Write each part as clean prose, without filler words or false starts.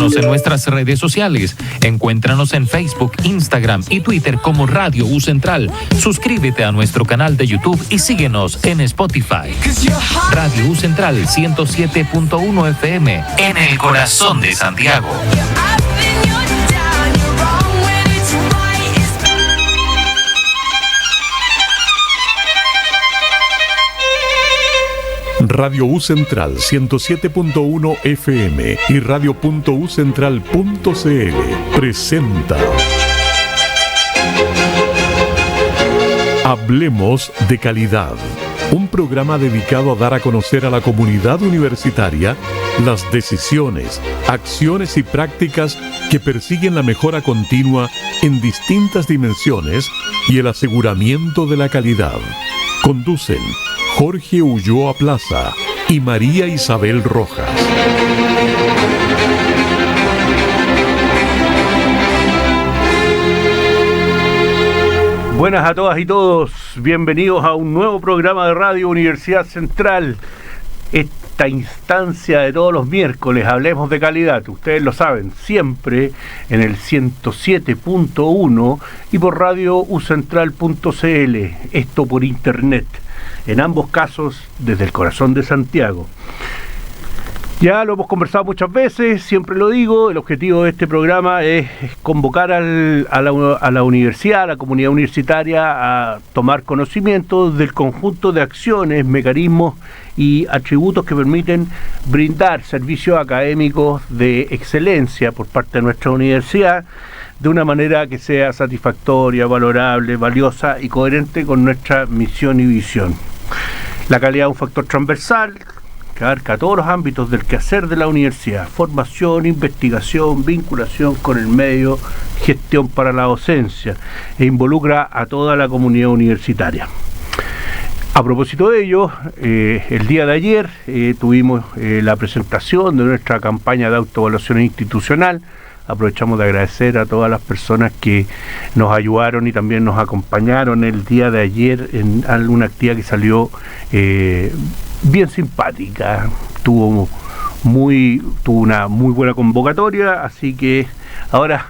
Síguenos en nuestras redes sociales. Encuéntranos en Facebook, Instagram y Twitter como Radio U Central. Suscríbete a nuestro canal de YouTube y síguenos en Spotify. Radio U Central 107.1 FM en el corazón de Santiago. Radio U Central 107.1 FM y radio.ucentral.cl presenta Hablemos de Calidad, un programa dedicado a dar a conocer a la comunidad universitaria las decisiones, acciones y prácticas que persiguen la mejora continua en distintas dimensiones y el aseguramiento de la calidad. Conducen Jorge Ulloa Plaza y María Isabel Rojas. Buenas a todas y todos, bienvenidos a un nuevo programa de Radio Universidad Central. Esta instancia de todos los miércoles, Hablemos de Calidad, ustedes lo saben, siempre en el 107.1 y por radioucentral.cl, esto por internet. En ambos casos, desde el corazón de Santiago. Ya lo hemos conversado muchas veces, siempre lo digo, el objetivo de este programa es convocar a la universidad, a la comunidad universitaria, a tomar conocimiento del conjunto de acciones, mecanismos y atributos que permiten brindar servicios académicos de excelencia por parte de nuestra universidad, de una manera que sea satisfactoria, valorable, valiosa y coherente con nuestra misión y visión. La calidad es un factor transversal que abarca todos los ámbitos del quehacer de la universidad: formación, investigación, vinculación con el medio, gestión para la docencia, e involucra a toda la comunidad universitaria. A propósito de ello, el día de ayer tuvimos la presentación de nuestra campaña de autoevaluación institucional. Aprovechamos de agradecer a todas las personas que nos ayudaron y también nos acompañaron el día de ayer en alguna actividad que salió bien simpática. Tuvo una muy buena convocatoria, así que ahora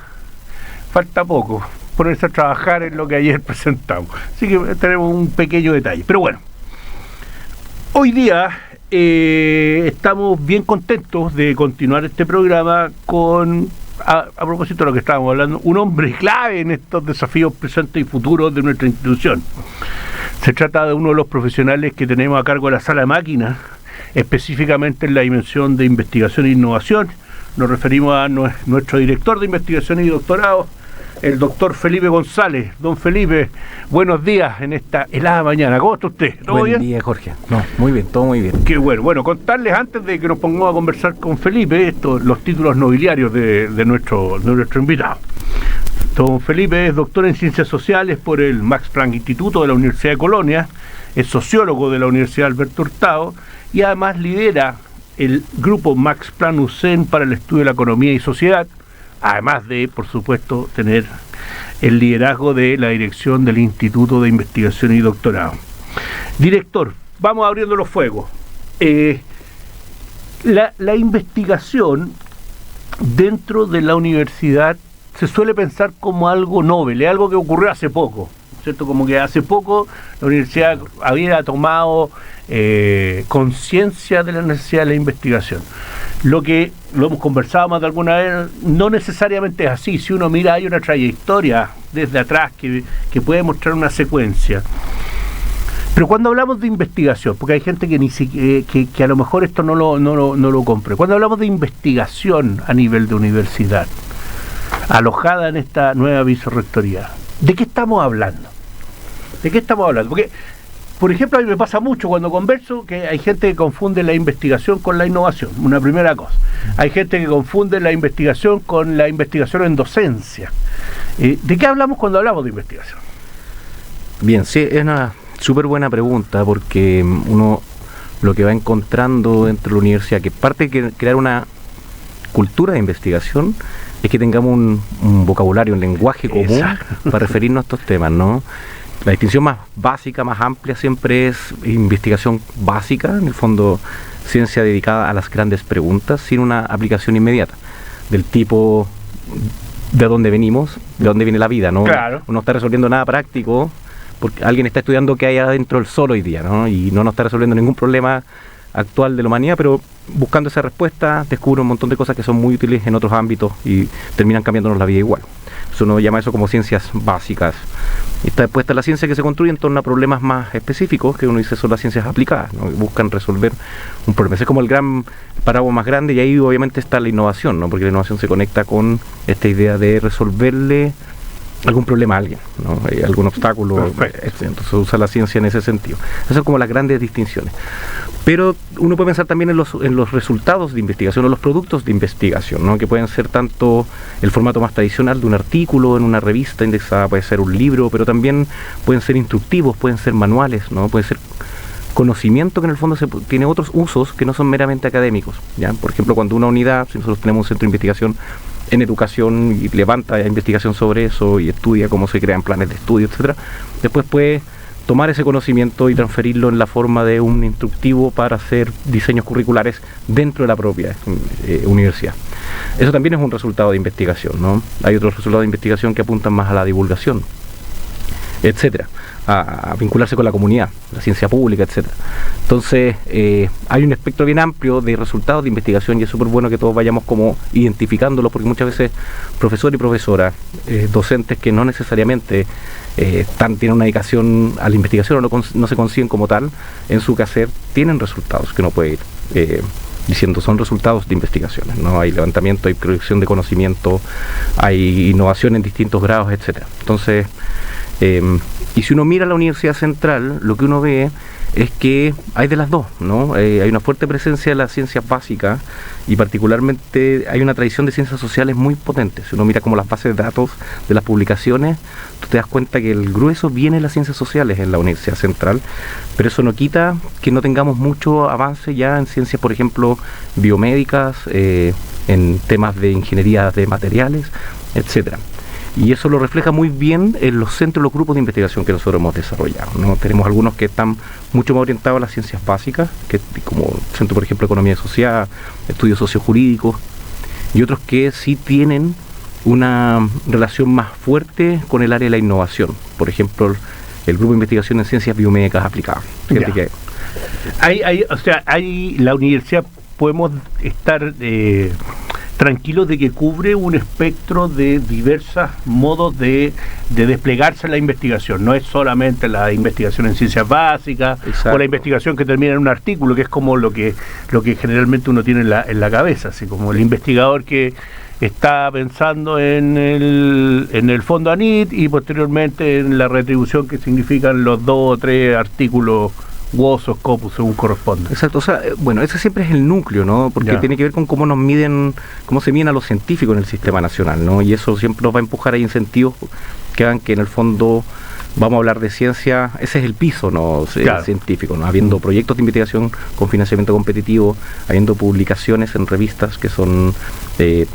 falta poco ponerse a trabajar en lo que ayer presentamos. Así que tenemos un pequeño detalle. Pero bueno, hoy día estamos bien contentos de continuar este programa con... A propósito de lo que estábamos hablando, un hombre clave en estos desafíos presentes y futuros de nuestra institución. Se trata de uno de los profesionales que tenemos a cargo de la sala de máquinas, específicamente en la dimensión de investigación e innovación. Nos referimos a nuestro director de investigación y doctorado, el doctor Felipe González. Don Felipe, buenos días en esta helada mañana. ¿Cómo está usted? ¿Todo bien? Buen día, Jorge. No, muy bien, todo muy bien. Qué bueno. Bueno, contarles antes de que nos pongamos a conversar con Felipe, los títulos nobiliarios de nuestro invitado. Don Felipe es doctor en Ciencias Sociales por el Max Planck Instituto de la Universidad de Colonia, es sociólogo de la Universidad Alberto Hurtado y además lidera el grupo Max Planck UCEN para el estudio de la economía y sociedad, además de, por supuesto, tener el liderazgo de la dirección del Instituto de Investigación y Doctorado. Director, vamos abriendo los fuegos. La investigación dentro de la universidad se suele pensar como algo noble, algo que ocurrió hace poco, ¿cierto? Como que hace poco la universidad había tomado conciencia de la necesidad de la investigación. Lo hemos conversado más de alguna vez, no necesariamente es así. Si uno mira, hay una trayectoria desde atrás que puede mostrar una secuencia. Pero cuando hablamos de investigación, porque hay gente que a lo mejor esto no lo compre, cuando hablamos de investigación a nivel de universidad, alojada en esta nueva vicerrectoría, ¿de qué estamos hablando? Porque, por ejemplo, a mí me pasa mucho cuando converso que hay gente que confunde la investigación con la innovación, una primera cosa. Hay gente que confunde la investigación con la investigación en docencia. ¿De qué hablamos cuando hablamos de investigación? Bien, sí, es una súper buena pregunta, porque uno lo que va encontrando dentro de la universidad, que parte de crear una cultura de investigación, es que tengamos un vocabulario, un lenguaje común. Exacto. Para referirnos a estos temas, ¿no? La distinción más básica, más amplia, siempre es investigación básica, en el fondo ciencia dedicada a las grandes preguntas, sin una aplicación inmediata. del tipo de dónde venimos, de dónde viene la vida, ¿no? Claro. No está resolviendo nada práctico, porque alguien está estudiando qué hay adentro del sol hoy día, ¿no? Y no nos está resolviendo ningún problema actual de la humanidad, pero buscando esa respuesta descubre un montón de cosas que son muy útiles en otros ámbitos y terminan cambiándonos la vida igual. Uno llama eso como ciencias básicas. Y está puesta la ciencia que se construye en torno a problemas más específicos, que uno dice son las ciencias aplicadas, ¿no? Que buscan resolver un problema. Ese es como el gran paraguas más grande, y ahí obviamente está la innovación, ¿no? Porque la innovación se conecta con esta idea de resolverle algún problema a alguien, ¿no? Algún obstáculo. Entonces usa la ciencia en ese sentido. Esas son como las grandes distinciones. Pero uno puede pensar también en los resultados de investigación o los productos de investigación, ¿no? Que pueden ser tanto el formato más tradicional de un artículo en una revista indexada, puede ser un libro, pero también pueden ser instructivos, pueden ser manuales, ¿no? Puede ser conocimiento que en el fondo tiene otros usos que no son meramente académicos, ¿ya? Por ejemplo, cuando una unidad, si nosotros tenemos un centro de investigación en educación y levanta investigación sobre eso y estudia cómo se crean planes de estudio, etcétera, después puede tomar ese conocimiento y transferirlo en la forma de un instructivo para hacer diseños curriculares dentro de la propia universidad. Eso también es un resultado de investigación, ¿no? Hay otros resultados de investigación que apuntan más a la divulgación, etcétera, a vincularse con la comunidad, la ciencia pública, etcétera. Entonces, hay un espectro bien amplio de resultados de investigación, y es súper bueno que todos vayamos como identificándolos, porque muchas veces profesor y profesora, docentes que no necesariamente tienen una dedicación a la investigación o no se conciben como tal en su quehacer, tienen resultados que uno puede ir diciendo son resultados de investigaciones, ¿no? Hay levantamiento, hay producción de conocimiento, hay innovación en distintos grados, etcétera. Entonces, y si uno mira la Universidad Central, lo que uno ve es que hay de las dos, ¿no? Hay una fuerte presencia de las ciencias básicas, y particularmente hay una tradición de ciencias sociales muy potente. Si uno mira como las bases de datos de las publicaciones, tú te das cuenta que el grueso viene de las ciencias sociales en la Universidad Central, pero eso no quita que no tengamos mucho avance ya en ciencias, por ejemplo, biomédicas, en temas de ingeniería de materiales, etcétera. Y eso lo refleja muy bien en los centros, los grupos de investigación que nosotros hemos desarrollado, ¿no? Tenemos algunos que están mucho más orientados a las ciencias básicas, como Centro, por ejemplo, Economía Social, Estudios Sociojurídicos, y otros que sí tienen una relación más fuerte con el área de la innovación. Por ejemplo, el grupo de investigación en ciencias biomédicas aplicadas. Fíjate que la universidad podemos estar tranquilos de que cubre un espectro de diversos modos de desplegarse la investigación. No es solamente la investigación en ciencias básicas. Exacto. O la investigación que termina en un artículo, que es como lo que generalmente uno tiene en la cabeza, así como el investigador que está pensando en el fondo ANIT y posteriormente en la retribución que significan los 2 o 3 artículos WOS o Scopus según corresponde. Exacto, o sea, bueno, ese siempre es el núcleo, ¿no? Porque tiene que ver con cómo se miden a los científicos en el sistema nacional, ¿no? Y eso siempre nos va a empujar a incentivos que hagan que en el fondo vamos a hablar de ciencia, ese es el piso, ¿no? Claro. Científico, ¿no? Habiendo proyectos de investigación con financiamiento competitivo, habiendo publicaciones en revistas que son de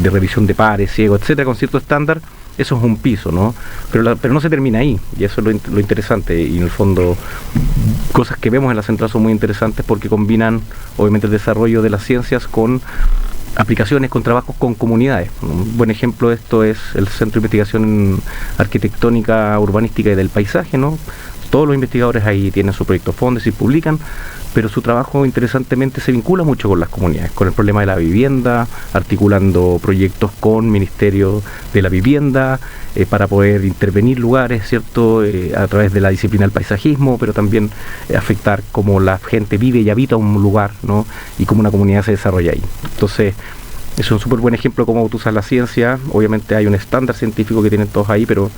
revisión de pares, ciegos, etcétera, con cierto estándar. Eso es un piso, ¿no? Pero no se termina ahí, y eso es lo interesante, y en el fondo cosas que vemos en la central son muy interesantes porque combinan obviamente el desarrollo de las ciencias con aplicaciones, con trabajos con comunidades. Un buen ejemplo de esto es el Centro de Investigación Arquitectónica, Urbanística y del Paisaje, ¿no? Todos los investigadores ahí tienen su proyecto fondos y publican, pero su trabajo interesantemente se vincula mucho con las comunidades, con el problema de la vivienda, articulando proyectos con Ministerio de la Vivienda para poder intervenir lugares, ¿cierto? A través de la disciplina del paisajismo, pero también afectar cómo la gente vive y habita un lugar, ¿no? Y cómo una comunidad se desarrolla ahí. Entonces, es un súper buen ejemplo de cómo tú usas la ciencia. Obviamente hay un estándar científico que tienen todos ahí, pero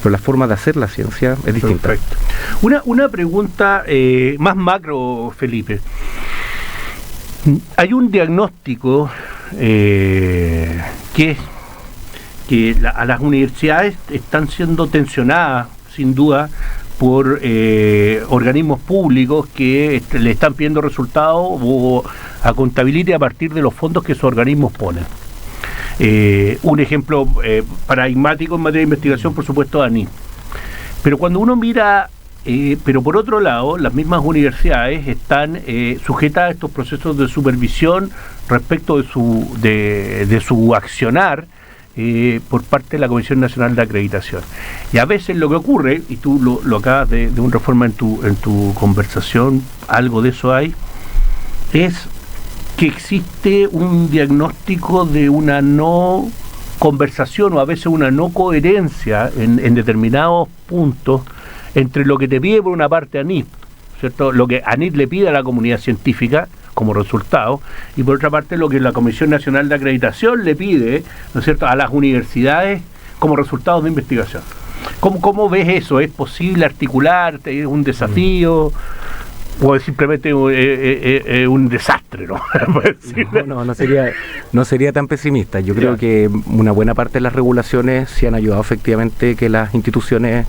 la forma de hacer la ciencia es distinta. Perfecto. Una pregunta más macro, Felipe. Hay un diagnóstico que a las universidades están siendo tensionadas, sin duda, por organismos públicos que le están pidiendo resultados o accountability a partir de los fondos que esos organismos ponen. Un ejemplo paradigmático en materia de investigación, por supuesto, ANIT. Pero cuando uno mira pero por otro lado, las mismas universidades están sujetas a estos procesos de supervisión respecto de su accionar por parte de la Comisión Nacional de Acreditación. Y a veces lo que ocurre, y tú lo acabas de una forma en tu conversación, algo de eso hay, es que existe un diagnóstico de una no conversación o a veces una no coherencia en determinados puntos entre lo que te pide por una parte ANIT, ¿cierto? Lo que ANIT le pide a la comunidad científica como resultado, y por otra parte lo que la Comisión Nacional de Acreditación le pide, ¿no es cierto?, a las universidades como resultados de investigación. ¿Cómo ves eso? ¿Es posible articular? ¿Es un desafío? ¿O es simplemente un desastre? No sería tan pesimista. Yo creo que una buena parte de las regulaciones sí han ayudado efectivamente que las instituciones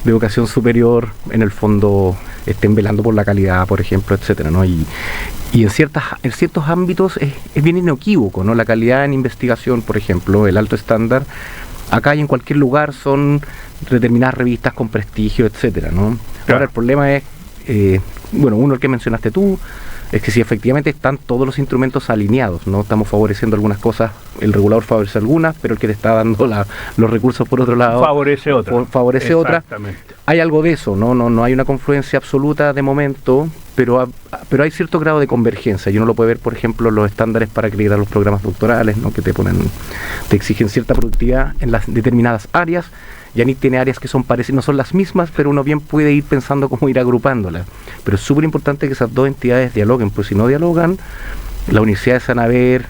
de educación superior en el fondo estén velando por la calidad, por ejemplo, etcétera, ¿no? Y en ciertos ámbitos es bien inequívoco, ¿no? La calidad en investigación, por ejemplo, el alto estándar, acá y en cualquier lugar son determinadas revistas con prestigio, etcétera, ¿no? Ahora el problema es, uno el que mencionaste tú, es que si efectivamente están todos los instrumentos alineados, no estamos favoreciendo algunas cosas, el regulador favorece algunas, pero el que te está dando los recursos por otro lado favorece otra. Hay algo de eso, no hay una confluencia absoluta de momento, pero hay cierto grado de convergencia, y uno lo puede ver, por ejemplo, los estándares para acreditar los programas doctorales, ¿no? Que te exigen cierta productividad en las determinadas áreas. ANIT tiene áreas que son parecidas, no son las mismas, pero uno bien puede ir pensando cómo ir agrupándolas. Pero es súper importante que esas dos entidades dialoguen, pues si no dialogan, las universidades se van a ver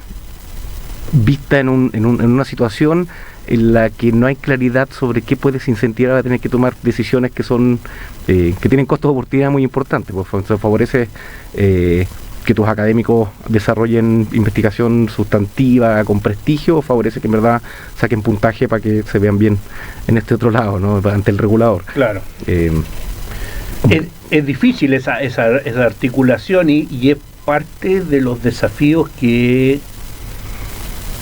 vistas en una situación en la que no hay claridad sobre qué puedes incentivar a tener que tomar decisiones que son que tienen costos de oportunidad muy importantes. Pues eso favorece que tus académicos desarrollen investigación sustantiva con prestigio, o favorece que en verdad saquen puntaje para que se vean bien en este otro lado, ¿no? Ante el regulador. Claro. Es difícil esa articulación y es parte de los desafíos que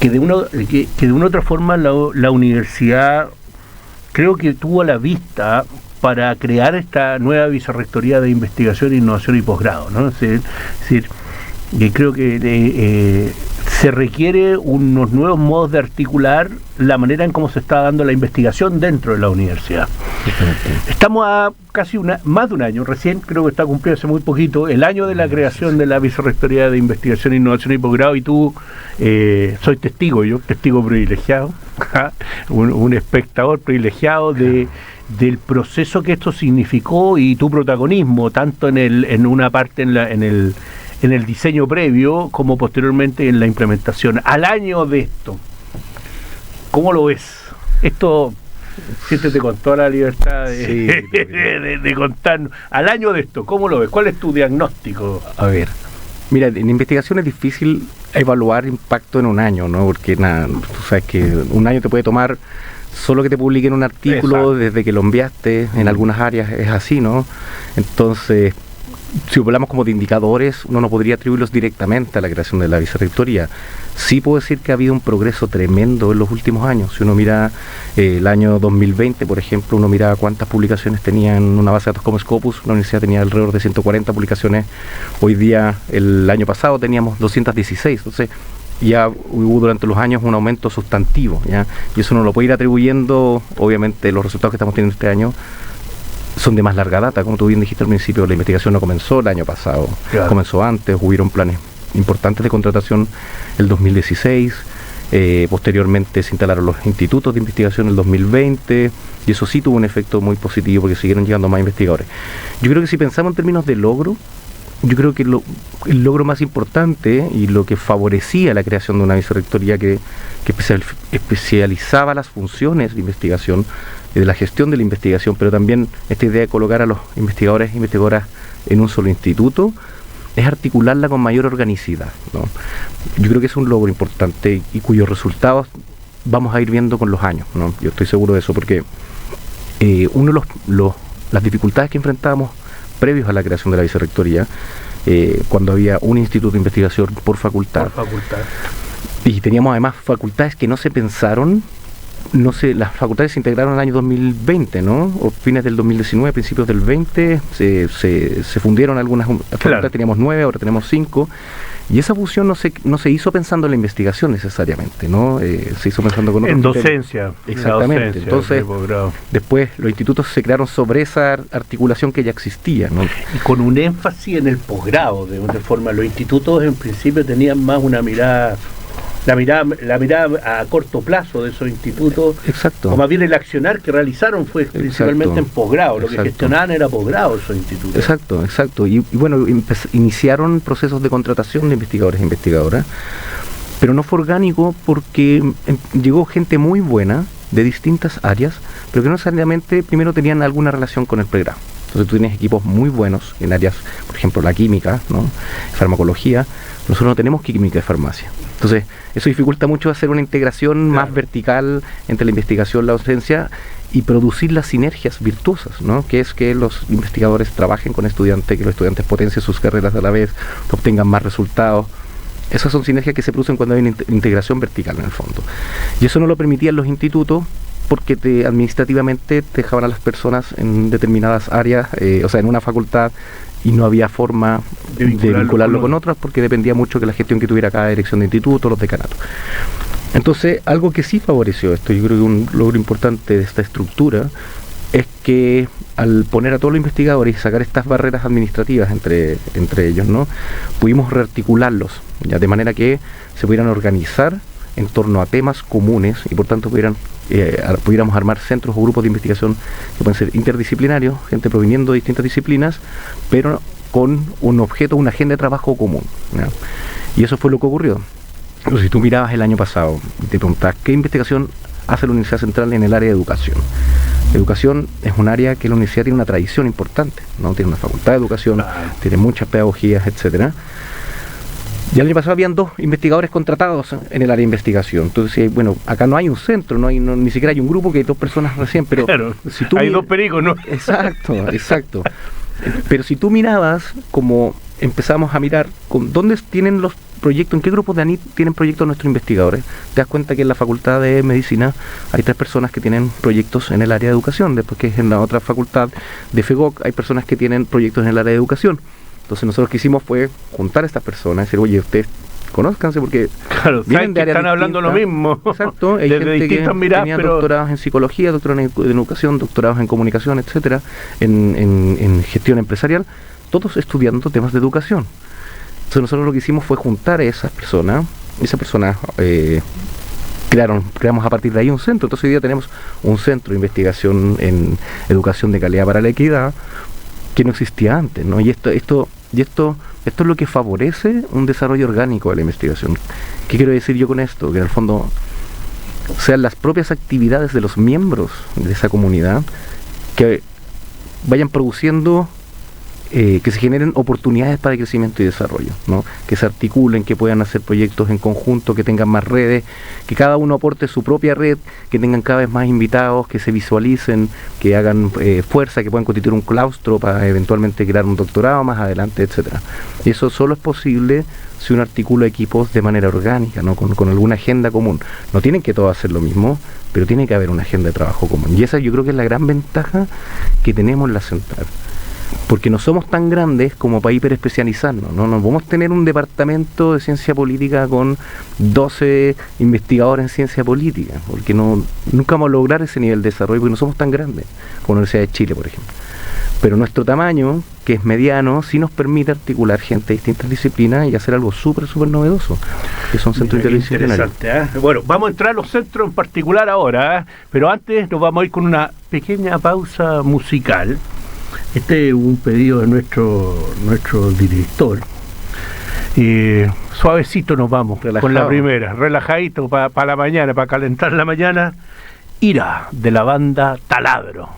de una u otra forma la universidad creo que tuvo a la vista para crear esta nueva vicerrectoría de investigación, innovación y posgrado, ¿no? Es decir, que creo que se requiere unos nuevos modos de articular la manera en cómo se está dando la investigación dentro de la universidad. Estamos a casi más de un año, recién creo que está cumplido hace muy poquito, el año de la creación de la vicerrectoría de investigación, innovación y posgrado, y tú soy testigo privilegiado, un espectador privilegiado del proceso que esto significó y tu protagonismo, tanto en una parte en el diseño previo como posteriormente en la implementación. Al año de esto, ¿cómo lo ves? Esto, siéntete con toda la libertad de contarnos. Al año de esto, ¿cómo lo ves? ¿Cuál es tu diagnóstico? A ver, mira, en investigación es difícil evaluar impacto en un año, ¿no? Porque tú sabes que un año te puede tomar solo que te publiquen un artículo. Exacto. Desde que lo enviaste, en algunas áreas es así, ¿no? Entonces, si hablamos como de indicadores, uno no podría atribuirlos directamente a la creación de la vicerrectoría. Sí puedo decir que ha habido un progreso tremendo en los últimos años. Si uno mira el año 2020, por ejemplo, uno mira cuántas publicaciones tenía en una base de datos como Scopus. La universidad tenía alrededor de 140 publicaciones. Hoy día, el año pasado, teníamos 216. Entonces, ya hubo durante los años un aumento sustantivo, ¿ya? Y eso no lo puede ir atribuyendo, obviamente, los resultados que estamos teniendo este año son de más larga data. Como tú bien dijiste al principio, la investigación no comenzó el año pasado, claro. Comenzó antes, hubieron planes importantes de contratación el 2016, posteriormente se instalaron los institutos de investigación en el 2020, y eso sí tuvo un efecto muy positivo porque siguieron llegando más investigadores. Yo creo que si pensamos en términos de logro, yo creo que el logro más importante y lo que favorecía la creación de una vicerrectoría que especializaba las funciones de investigación, de la gestión de la investigación, pero también esta idea de colocar a los investigadores e investigadoras en un solo instituto, es articularla con mayor organicidad, ¿no? Yo creo que es un logro importante y cuyos resultados vamos a ir viendo con los años, ¿no? Yo estoy seguro de eso porque las dificultades que enfrentábamos previos a la creación de la vicerrectoría, cuando había un instituto de investigación por facultad. Y teníamos además facultades que no se pensaron no sé, las facultades se integraron en el año 2020, ¿no? O fines del 2019, principios del 20, se fundieron algunas facultades, claro. Teníamos 9, ahora tenemos 5, y esa fusión no se hizo pensando en la investigación necesariamente, ¿no? Se hizo pensando con otros en docencia. Exactamente. Docencia, entonces, después los institutos se crearon sobre esa articulación que ya existía, ¿no? Y con un énfasis en el posgrado, de una forma. Los institutos en principio tenían más una mirada... La mirada a corto plazo de esos institutos. Exacto. O más bien el accionar que realizaron fue principalmente en posgrado. Lo que gestionaban era posgrado esos institutos. Exacto. Y bueno, iniciaron procesos de contratación de investigadores e investigadoras, pero no fue orgánico porque llegó gente muy buena de distintas áreas, pero que no necesariamente primero tenían alguna relación con el pregrado. Entonces tú tienes equipos muy buenos en áreas, por ejemplo, la química, ¿no? Farmacología. Nosotros no tenemos química de farmacia. Entonces, eso dificulta mucho hacer una integración más vertical entre la investigación y la docencia y producir las sinergias virtuosas, ¿no? Que es que los investigadores trabajen con estudiantes, que los estudiantes potencien sus carreras a la vez, que obtengan más resultados. Esas son sinergias que se producen cuando hay una integración vertical en el fondo. Y eso no lo permitían los institutos porque administrativamente te dejaban a las personas en determinadas áreas, o sea, en una facultad, y no había forma de vincularlo con otras porque dependía mucho de la gestión que tuviera cada dirección de instituto, los decanatos. Entonces, algo que sí favoreció esto, yo creo que un logro importante de esta estructura, es que al poner a todos los investigadores y sacar estas barreras administrativas entre ellos, ¿no? Pudimos rearticularlos, ya de manera que se pudieran organizar en torno a temas comunes y por tanto pudiéramos armar centros o grupos de investigación que pueden ser interdisciplinarios, gente proviniendo de distintas disciplinas, pero con un objeto, una agenda de trabajo común, ¿ya? Y eso fue lo que ocurrió. Entonces, si tú mirabas el año pasado y te preguntabas qué investigación hace la Universidad Central en el área de educación. Educación es un área que la universidad tiene una tradición importante, ¿no? Tiene una facultad de educación, tiene muchas pedagogías, etcétera. Y el año pasado habían 2 investigadores contratados en el área de investigación. Entonces, bueno, acá no hay un centro, ni siquiera hay un grupo que hay 2 personas recién, pero claro, si tú hay 2 pericos, ¿no? Exacto. Pero si tú mirabas, como empezamos a mirar con dónde tienen los proyectos, en qué grupos de ANIT tienen proyectos nuestros investigadores, te das cuenta que en la Facultad de Medicina hay 3 personas que tienen proyectos en el área de educación, después que en la otra facultad de FEGOC hay personas que tienen proyectos en el área de educación. Entonces nosotros lo que hicimos fue juntar a estas personas y decir, oye, ustedes conózcanse porque vienen de áreas están hablando lo mismo. Exacto, hay desde gente que tenían doctorados en psicología, doctorados en educación, doctorados en comunicación, etcétera, en gestión empresarial, todos estudiando temas de educación. Entonces nosotros lo que hicimos fue juntar a esas personas creamos a partir de ahí un centro. Entonces hoy día tenemos un centro de investigación en educación de calidad para la equidad que no existía antes, ¿no? Y esto es lo que favorece un desarrollo orgánico de la investigación. ¿Qué quiero decir yo con esto? Que en el fondo sean las propias actividades de los miembros de esa comunidad que vayan produciendo, que se generen oportunidades para el crecimiento y desarrollo, ¿no? Que se articulen, que puedan hacer proyectos en conjunto, que tengan más redes, que cada uno aporte su propia red, que tengan cada vez más invitados, que se visualicen, que hagan fuerza, que puedan constituir un claustro para eventualmente crear un doctorado más adelante, etcétera. Y eso solo es posible si uno articula equipos de manera orgánica, ¿no? Con alguna agenda común. No tienen que todos hacer lo mismo, pero tiene que haber una agenda de trabajo común. Y esa yo creo que es la gran ventaja que tenemos en la Central. Porque no somos tan grandes como para hiperespecializarnos, ¿no? No podemos tener un departamento de ciencia política con 12 investigadores en ciencia política, porque nunca vamos a lograr ese nivel de desarrollo, porque no somos tan grandes como la Universidad de Chile, por ejemplo. Pero nuestro tamaño, que es mediano, sí nos permite articular gente de distintas disciplinas y hacer algo súper novedoso, que son centros interdisciplinarios. Bueno, vamos a entrar a los centros en particular ahora, pero antes nos vamos a ir con una pequeña pausa musical. Este es un pedido de nuestro director. Suavecito nos vamos. Relajado. Con la primera, relajadito para la mañana, para calentar la mañana. Ira, de la banda Taladro.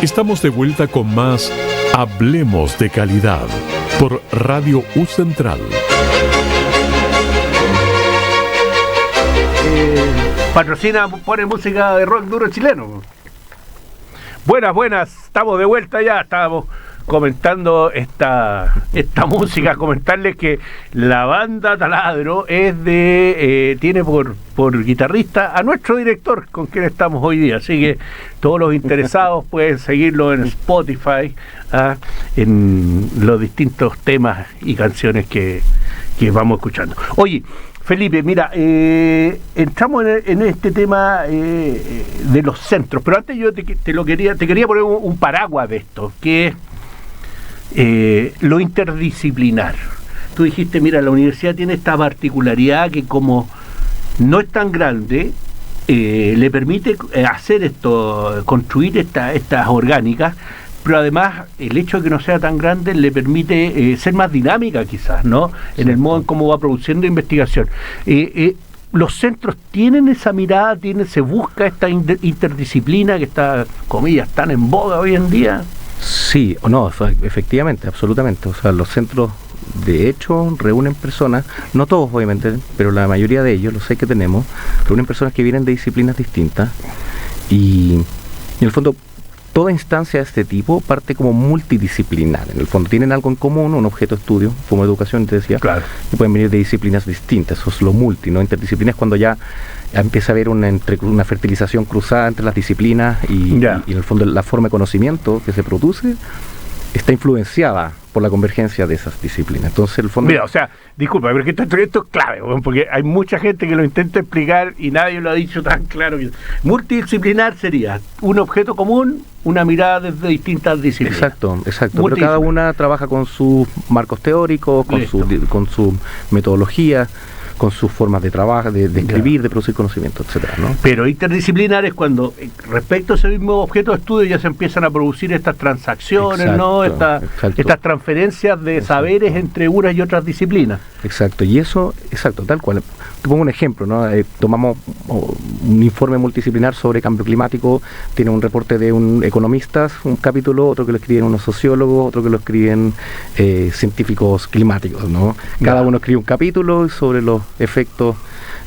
Estamos de vuelta con más Hablemos de Calidad por Radio U Central. Patrocina, pone música de rock duro chileno. Buenas, estamos de vuelta ya, estábamos comentando esta música, comentarles que la banda Taladro es tiene por guitarrista a nuestro director con quien estamos hoy día, así que todos los interesados pueden seguirlo en Spotify, en los distintos temas y canciones que vamos escuchando. Oye, Felipe, mira, entramos en este tema de los centros, pero antes yo te quería poner un paraguas de esto, que es lo interdisciplinar. Tú dijiste, mira, la universidad tiene esta particularidad que como no es tan grande, le permite hacer esto, construir estas orgánicas, pero además el hecho de que no sea tan grande le permite ser más dinámica quizás, ¿no? En el modo en cómo va produciendo investigación. Los centros tienen esa mirada, se busca esta interdisciplina que está, comillas, tan en boga hoy en día. Sí, o no, efectivamente, absolutamente. O sea, los centros de hecho reúnen personas, no todos obviamente, pero la mayoría de ellos, los 6 que tenemos, reúnen personas que vienen de disciplinas distintas y en el fondo toda instancia de este tipo parte como multidisciplinar. En el fondo tienen algo en común, un objeto de estudio, como educación, te decía, claro, y pueden venir de disciplinas distintas. Eso es lo multi, ¿no? Interdisciplina es cuando ya empieza a haber una fertilización cruzada entre las disciplinas y en el fondo la forma de conocimiento que se produce está influenciada por la convergencia de esas disciplinas. Entonces, el fondo... Mira, o sea, disculpa, pero esto es clave, porque hay mucha gente que lo intenta explicar y nadie lo ha dicho tan claro. Multidisciplinar sería un objeto común, una mirada desde distintas disciplinas. Exacto. Pero cada una trabaja con sus marcos teóricos, con su metodología, con sus formas de trabajar, de escribir, de producir conocimiento, etcétera, ¿no? Pero interdisciplinar es cuando respecto a ese mismo objeto de estudio ya se empiezan a producir estas transacciones, ¿no? Estas transferencias de saberes entre unas y otras disciplinas. Exacto, y eso, tal cual. Te pongo un ejemplo, ¿no? Tomamos un informe multidisciplinar sobre cambio climático, tiene un reporte de un economista, un capítulo, otro que lo escriben unos sociólogos, otro que lo escriben científicos climáticos, ¿no? Cada uno escribe un capítulo sobre los efectos.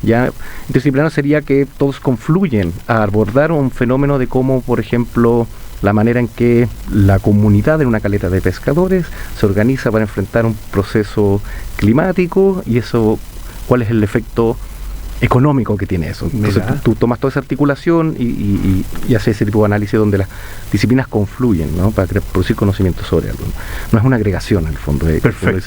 Ya interdisciplinar sería que todos confluyen a abordar un fenómeno de cómo, por ejemplo, la manera en que la comunidad en una caleta de pescadores se organiza para enfrentar un proceso climático y eso, cuál es el efecto económico que tiene eso. Entonces tú tomas toda esa articulación y haces ese tipo de análisis donde las disciplinas confluyen, ¿no? Para producir conocimiento sobre algo. No es una agregación al fondo, es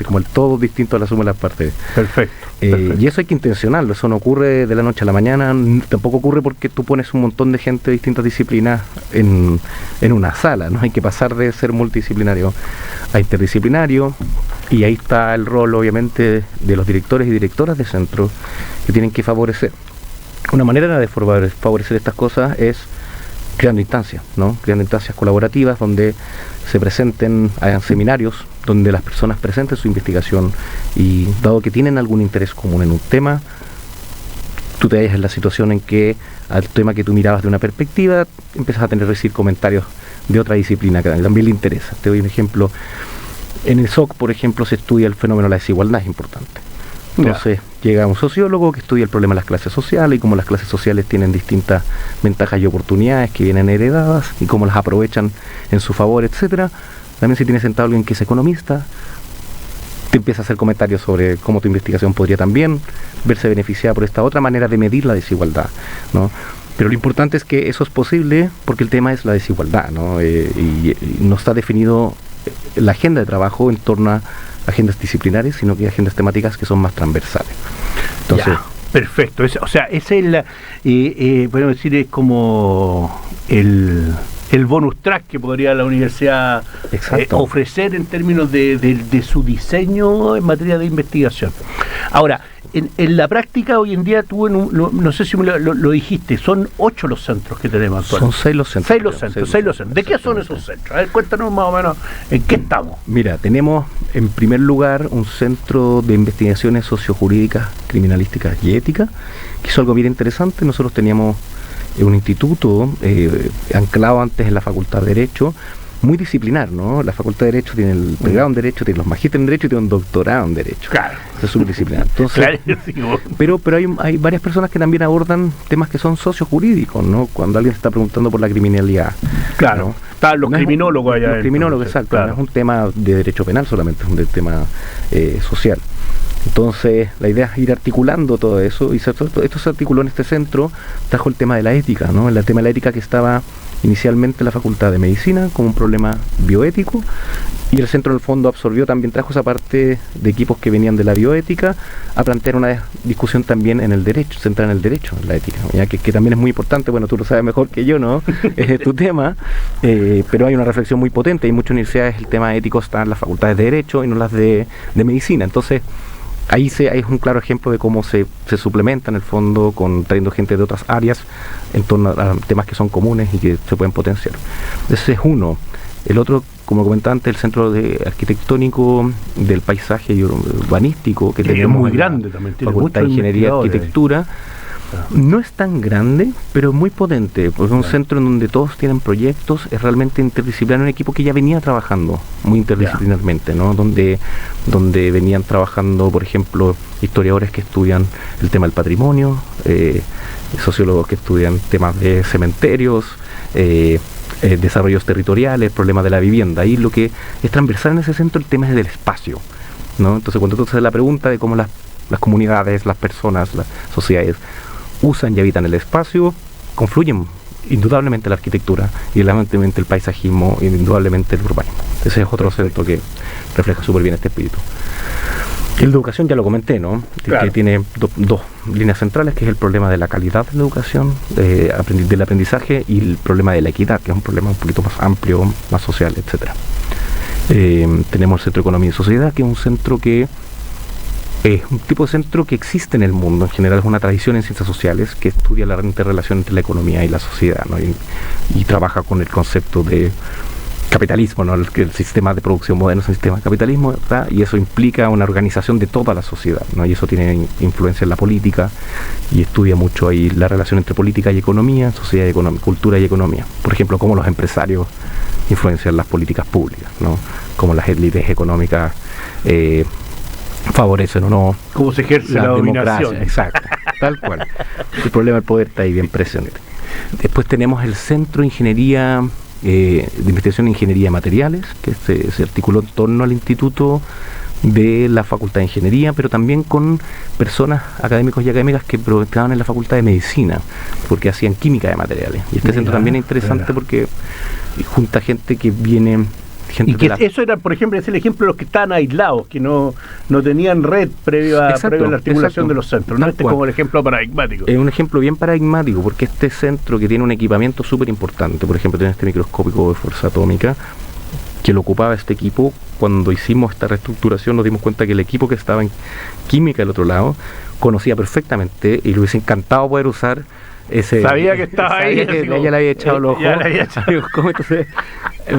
como el todo distinto a la suma de las partes. Perfecto. Y eso hay que intencionarlo, eso no ocurre de la noche a la mañana, tampoco ocurre porque tú pones un montón de gente de distintas disciplinas en una sala, ¿no? Hay que pasar de ser multidisciplinario a interdisciplinario, y ahí está el rol obviamente de los directores y directoras de centros que tienen que favorecer. Una manera de favorecer estas cosas es creando instancias, ¿no? Creando instancias colaborativas donde se presenten, hagan seminarios donde las personas presenten su investigación y dado que tienen algún interés común en un tema, tú te hallas en la situación en que al tema que tú mirabas de una perspectiva empiezas a recibir comentarios de otra disciplina que también le interesa. Te doy un ejemplo. En el SOC, por ejemplo, se estudia el fenómeno de la desigualdad, es importante. Entonces llega un sociólogo que estudia el problema de las clases sociales y cómo las clases sociales tienen distintas ventajas y oportunidades que vienen heredadas y cómo las aprovechan en su favor, etcétera. También si tienes sentado alguien que es economista, te empieza a hacer comentarios sobre cómo tu investigación podría también verse beneficiada por esta otra manera de medir la desigualdad, ¿no? Pero lo importante es que eso es posible porque el tema es la desigualdad, ¿no? Y no está definido la agenda de trabajo en torno a agendas disciplinares, sino que hay agendas temáticas que son más transversales. Entonces, perfecto. O sea, ese es podemos decir, es como el bonus track que podría la universidad ofrecer en términos de su diseño en materia de investigación. Ahora, en la práctica hoy en día tú, no sé si lo dijiste, son 8 los centros que tenemos actualmente. Son 6 los centros. 6 los centros. ¿De qué son esos centros? A ver, cuéntanos más o menos en qué estamos. Mira, tenemos en primer lugar un centro de investigaciones sociojurídicas, criminalísticas y éticas, que es algo bien interesante. Nosotros teníamos un instituto anclado antes en la Facultad de Derecho, muy disciplinar, ¿no? La Facultad de Derecho tiene el pregrado en Derecho, tiene los magísteres en Derecho y tiene un doctorado en Derecho. Claro. Es súper disciplinar. Entonces, pero hay varias personas que también abordan temas que son sociojurídicos, ¿no? Cuando alguien se está preguntando por la criminalidad. Claro. ¿No? Están los criminólogos allá. Los criminólogos, exacto. Claro. No es un tema de derecho penal solamente, es un tema social. Entonces, la idea es ir articulando todo eso, y esto se articuló en este centro, trajo el tema de la ética, ¿no? El tema de la ética que estaba inicialmente en la Facultad de Medicina como un problema bioético, y el centro en el fondo absorbió también, trajo esa parte de equipos que venían de la bioética a plantear una discusión también en el derecho, centrada en el derecho, en la ética, ya que también es muy importante. Bueno, tú lo sabes mejor que yo, ¿no? Es tu tema, pero hay una reflexión muy potente. Hay muchas universidades, el tema ético está en las facultades de Derecho y no las de Medicina. Entonces, ahí es un claro ejemplo de cómo se suplementa en el fondo, trayendo gente de otras áreas en torno a temas que son comunes y que se pueden potenciar. Ese es uno. El otro, como comentaba antes, el Centro Arquitectónico del Paisaje y Urbanístico, que tenemos muy grande también, tiene Facultad de Ingeniería y Arquitectura. No es tan grande, pero muy potente, porque es un centro en donde todos tienen proyectos, es realmente interdisciplinar, un equipo que ya venía trabajando muy interdisciplinarmente, ¿no? Donde venían trabajando, por ejemplo, historiadores que estudian el tema del patrimonio, sociólogos que estudian temas de cementerios, desarrollos territoriales, problemas de la vivienda. Y lo que es transversal en ese centro, el tema es del espacio, ¿no? Entonces, cuando tú haces la pregunta de cómo las comunidades, las personas, las sociedades usan y habitan el espacio, confluyen indudablemente la arquitectura, indudablemente el paisajismo, indudablemente el urbanismo. Ese es otro centro que refleja súper bien este espíritu. El de educación ya lo comenté, ¿no? Claro. Que tiene dos líneas centrales, que es el problema de la calidad de la educación, del aprendizaje, y el problema de la equidad, que es un problema un poquito más amplio, más social, etcétera. Tenemos el Centro de Economía y Sociedad, que es un centro que es un tipo de centro que existe en el mundo. En general es una tradición en ciencias sociales que estudia la interrelación entre la economía y la sociedad, ¿no? y trabaja con el concepto de capitalismo, ¿no? El sistema de producción moderno es un sistema de capitalismo, ¿verdad? Y eso implica una organización de toda la sociedad, ¿no? Y eso tiene influencia en la política, y estudia mucho ahí la relación entre política y economía, sociedad y economía, cultura y economía. Por ejemplo, cómo los empresarios influencian las políticas públicas, ¿no? Cómo las élites económicas favorecen o no cómo se ejerce la dominación. Exacto, tal cual. El problema del poder está ahí bien presente. Después tenemos el Centro de Ingeniería de Investigación en Ingeniería de Materiales, que se articuló en torno al Instituto de la Facultad de Ingeniería, pero también con personas, académicos y académicas que estaban en la Facultad de Medicina, porque hacían química de materiales. Y este centro también es interesante porque junta gente que viene... Y que eso era, por ejemplo, es el ejemplo de los que estaban aislados, que no tenían red previo a la articulación de los centros, ¿no? Este es como el ejemplo paradigmático. Es un ejemplo bien paradigmático, porque este centro, que tiene un equipamiento súper importante, por ejemplo, tiene este microscópico de fuerza atómica, que lo ocupaba este equipo. Cuando hicimos esta reestructuración nos dimos cuenta que el equipo que estaba en química del otro lado conocía perfectamente y le hubiese encantado poder usar ese. Sabía que estaba ahí. Que ella le había echado el ojo. Entonces,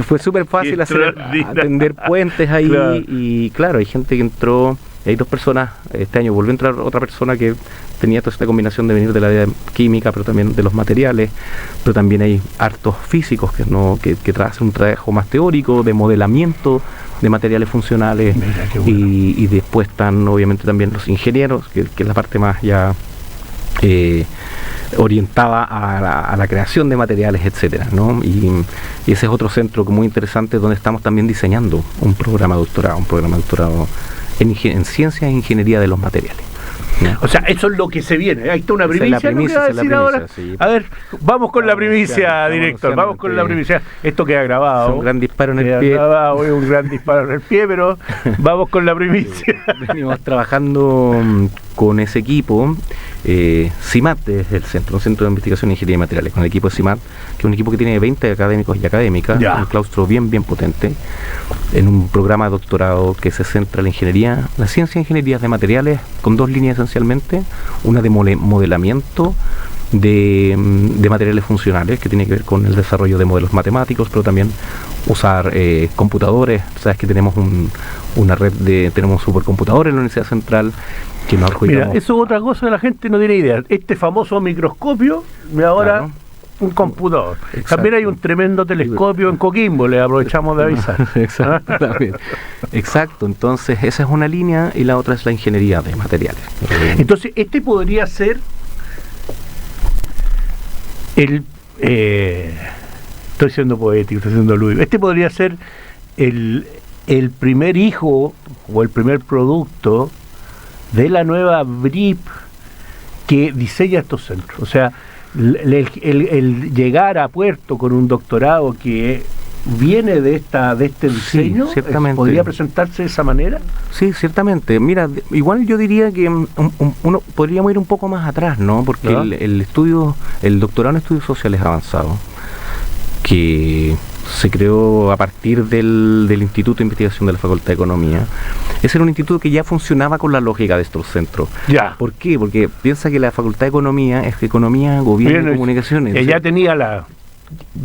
fue súper fácil atender puentes ahí. Claro. Y claro, hay gente que entró, hay dos personas, este año volvió a entrar otra persona que tenía toda esta combinación de venir de la área química, pero también de los materiales, pero también hay hartos físicos que hacen un trabajo más teórico, de modelamiento de materiales funcionales. Mira, qué bueno. Y después están obviamente también los ingenieros, que es la parte más ya orientada a la creación de materiales, etcétera, ¿no? Y ese es otro centro muy interesante donde estamos también diseñando un programa de doctorado en ciencia e ingeniería de los materiales, ¿no? O sea, eso es lo que se viene. Ahí está una primicia. Sí. A ver, vamos con la primicia, director. Vamos con la primicia. Esto queda grabado. Es un gran disparo en el pie. Es un gran disparo en el pie, pero vamos con la primicia. Venimos trabajando con ese equipo. CIMAT es el centro, un centro de investigación en ingeniería de materiales, con el equipo de CIMAT, que es un equipo que tiene 20 académicos y académicas, un claustro bien potente, en un programa de doctorado que se centra en la ingeniería, la ciencia de ingeniería de materiales, con dos líneas esencialmente, una de modelamiento de materiales funcionales, que tiene que ver con el desarrollo de modelos matemáticos, pero también usar computadores. Sabes que tenemos una red tenemos supercomputadores en la Universidad Central que nos adjudicamos. Mira, eso es otra cosa que la gente no tiene idea. Este famoso microscopio, ahora un computador. Exacto. También hay un tremendo telescopio en Coquimbo, le aprovechamos de avisar. Exacto, también. Exacto, entonces esa es una línea y la otra es la ingeniería de materiales. Entonces, este podría ser el... estoy siendo poético, estoy siendo lúdico. Este podría ser el primer hijo o el primer producto de la nueva BRIP que diseña estos centros. O sea, el llegar a puerto con un doctorado que viene de este diseño, sí, ciertamente. ¿Podría presentarse de esa manera? Sí, ciertamente. Mira, igual yo diría que uno podríamos ir un poco más atrás, ¿no? Porque ¿no? el doctorado en estudios sociales avanzados, que se creó a partir del Instituto de Investigación de la Facultad de Economía. Ese era un instituto que ya funcionaba con la lógica de estos centros. Ya. ¿Por qué? Porque piensa que la Facultad de Economía es Economía, Gobierno y Comunicaciones. Ella tenía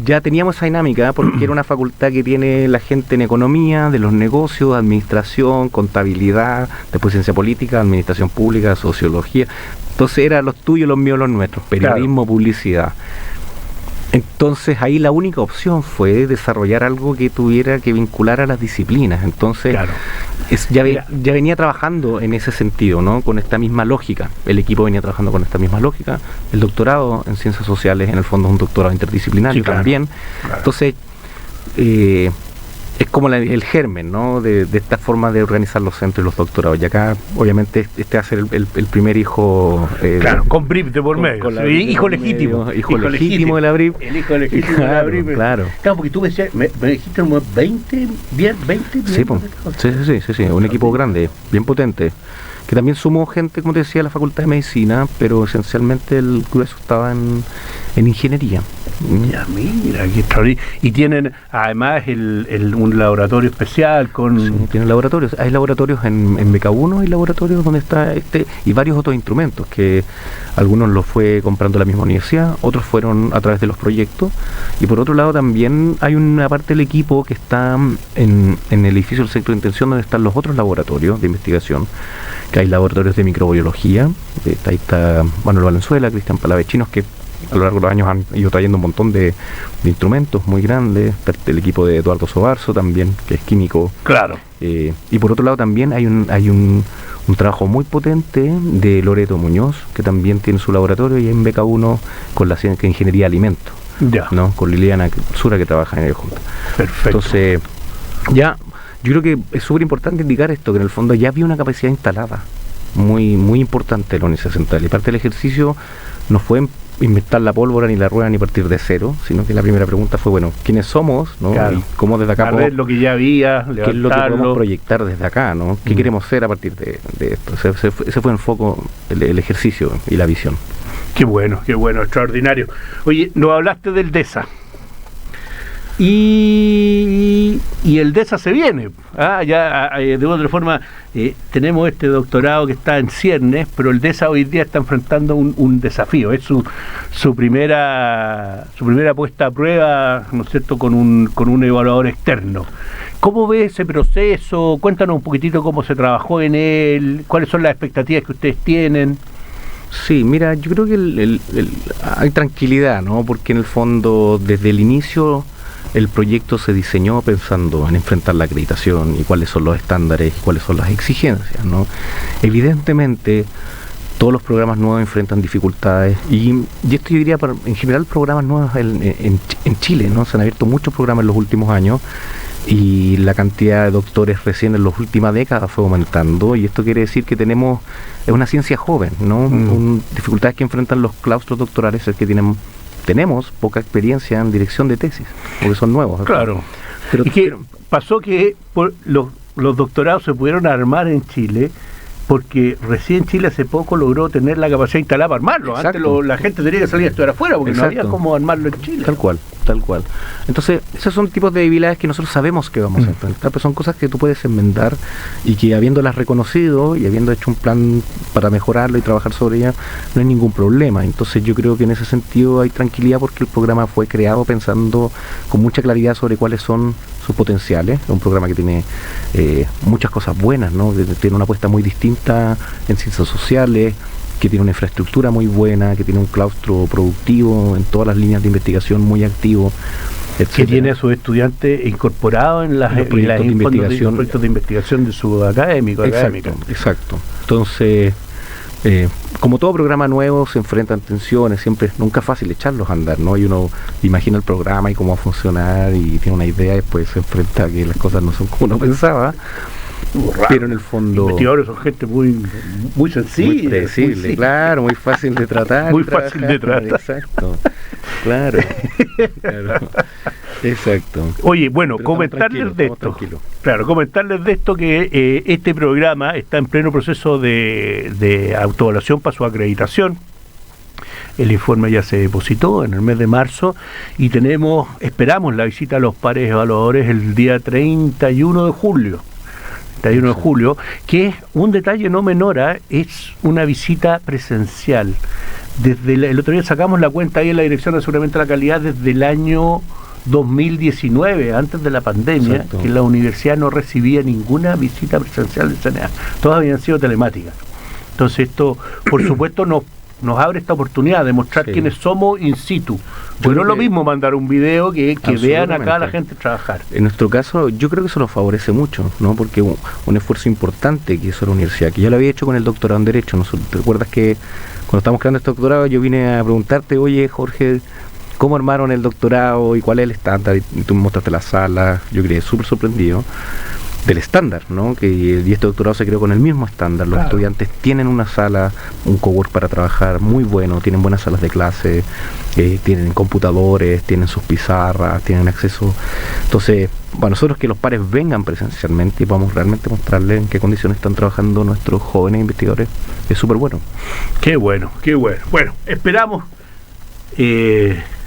ya teníamos esa dinámica porque era una facultad que tiene la gente en economía, de los negocios, administración, contabilidad, después ciencia política, administración pública, sociología. Entonces eran los tuyos, los míos, los nuestros, periodismo, claro. Publicidad. Entonces ahí la única opción fue desarrollar algo que tuviera que vincular a las disciplinas. Entonces claro. ya venía trabajando en ese sentido, ¿no? Con esta misma lógica. El equipo venía trabajando con esta misma lógica. El doctorado en ciencias sociales en el fondo es un doctorado interdisciplinario, sí, claro, también. Claro. Entonces es como el germen, ¿no? De esta forma de organizar los centros y los doctorados. Y acá, obviamente, este va a ser el primer hijo... claro, con BRIP de por medio. Con hijo legítimo. Hijo legítimo de la BRIP. El hijo legítimo de la BRIP. Claro. Claro, porque tú me dijiste como 20, bien. Sí, un equipo grande, bien potente. Que también sumó gente, como te decía, a la Facultad de Medicina, pero esencialmente el grueso estaba en ingeniería. Ya, mira, qué extraordinario. Y tienen además un laboratorio especial con... Sí, tienen laboratorios. Hay laboratorios en BK1, hay laboratorios donde está y varios otros instrumentos que algunos los fue comprando la misma universidad, otros fueron a través de los proyectos. Y por otro lado también hay una parte del equipo que está en el edificio del Centro de Intención donde están los otros laboratorios de investigación, que hay laboratorios de microbiología, ahí está Manuel Valenzuela, Cristian Palavechinos, que a lo largo de los años han ido trayendo un montón de instrumentos muy grandes, el equipo de Eduardo Sobarzo también, que es químico. Claro. Y por otro lado también hay un trabajo muy potente de Loreto Muñoz, que también tiene su laboratorio, y en BK1 con la ciencia de ingeniería de alimentos, ¿no? Con Liliana Sura, que trabaja en el junto. Perfecto. Entonces, yo creo que es súper importante indicar esto, que en el fondo ya había una capacidad instalada muy, muy importante en la Universidad Central, y parte del ejercicio no fue inventar la pólvora ni la rueda ni partir de cero, sino que la primera pregunta fue, bueno, ¿quiénes somos? ¿No? Claro. Y cómo desde acá a ver lo que ya había, qué es lo que podemos proyectar desde acá, ¿no? ¿Qué queremos ser a partir de esto? Ese fue el foco, el ejercicio y la visión. Qué bueno, extraordinario. Oye, nos hablaste del DESA. Y el DESA se viene. De otra forma, tenemos este doctorado que está en ciernes, pero el DESA hoy día está enfrentando un desafío. Es su primera puesta a prueba, ¿no es cierto?, con un evaluador externo. ¿Cómo ve ese proceso? Cuéntanos un poquitito cómo se trabajó en él, cuáles son las expectativas que ustedes tienen. Sí, mira, yo creo que hay tranquilidad, ¿no? Porque en el fondo, desde el inicio, el proyecto se diseñó pensando en enfrentar la acreditación y cuáles son los estándares y cuáles son las exigencias, ¿no? Evidentemente, todos los programas nuevos enfrentan dificultades y esto yo diría, en general, programas nuevos en Chile, ¿no? Se han abierto muchos programas en los últimos años y la cantidad de doctores recién en las últimas décadas fue aumentando, y esto quiere decir que es una ciencia joven, ¿no? Dificultades que enfrentan los claustros doctorales es que tenemos poca experiencia en dirección de tesis, porque son nuevos. Claro. Pasó que los doctorados se pudieron armar en Chile porque recién Chile hace poco logró tener la capacidad instalada para armarlo. Exacto. Antes la gente tenía que salir a estudiar afuera porque Exacto. no había cómo armarlo en Chile. Tal cual. Entonces, esos son tipos de debilidades que nosotros sabemos que vamos a enfrentar, pero son cosas que tú puedes enmendar y que, habiéndolas reconocido y habiendo hecho un plan para mejorarlo y trabajar sobre ella, no hay ningún problema. Entonces yo creo que en ese sentido hay tranquilidad porque el programa fue creado pensando con mucha claridad sobre cuáles son sus potenciales. Es un programa que tiene muchas cosas buenas, ¿no? Tiene una apuesta muy distinta en ciencias sociales, que tiene una infraestructura muy buena, que tiene un claustro productivo en todas las líneas de investigación muy activo, etcétera. Que tiene a sus estudiantes incorporados en los proyectos de investigación de su académico. Exacto. Entonces, como todo programa nuevo se enfrentan tensiones, nunca es fácil echarlos a andar, ¿no? Y uno imagina el programa y cómo va a funcionar y tiene una idea y después se enfrenta a que las cosas no son como uno pensaba. Pero en el fondo... Investigadores son gente muy sencilla. Muy predecible, claro, muy fácil de tratar. Muy fácil de tratar. Exacto, claro. Exacto. Oye, bueno, comentarles de esto que este programa está en pleno proceso de autoevaluación para su acreditación. El informe ya se depositó en el mes de marzo y esperamos la visita a los pares evaluadores el día 31 de julio. Que es un detalle no menor, es una visita presencial. Desde el otro día sacamos la cuenta ahí en la Dirección de Aseguramiento de la Calidad desde el año 2019, antes de la pandemia. Exacto. Que la universidad no recibía ninguna visita presencial del CNA, todas habían sido telemáticas. Entonces esto, por supuesto, nos abre esta oportunidad de mostrar quiénes somos in situ. Pues no es lo mismo mandar un video que vean acá a la gente trabajar. En nuestro caso, yo creo que eso nos favorece mucho, ¿no? Porque un esfuerzo importante que hizo la universidad, que yo lo había hecho con el doctorado en Derecho. ¿Te recuerdas que cuando estábamos creando este doctorado yo vine a preguntarte, oye, Jorge, ¿cómo armaron el doctorado y cuál es el estándar? Y tú me mostraste la sala, yo quedé súper sorprendido del estándar, ¿no? Y este doctorado se creó con el mismo estándar. Los estudiantes tienen una sala, un cowork para trabajar muy bueno, tienen buenas salas de clase, tienen computadores, tienen sus pizarras, tienen acceso. Entonces, para nosotros que los pares vengan presencialmente y podamos realmente mostrarles en qué condiciones están trabajando nuestros jóvenes investigadores, es súper bueno. Qué bueno. Bueno, esperamos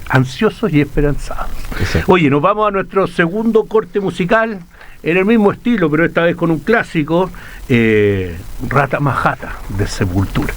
ansiosos y esperanzados. Exacto. Oye, nos vamos a nuestro segundo corte musical, en el mismo estilo, pero esta vez con un clásico, Rata Majata, de Sepultura.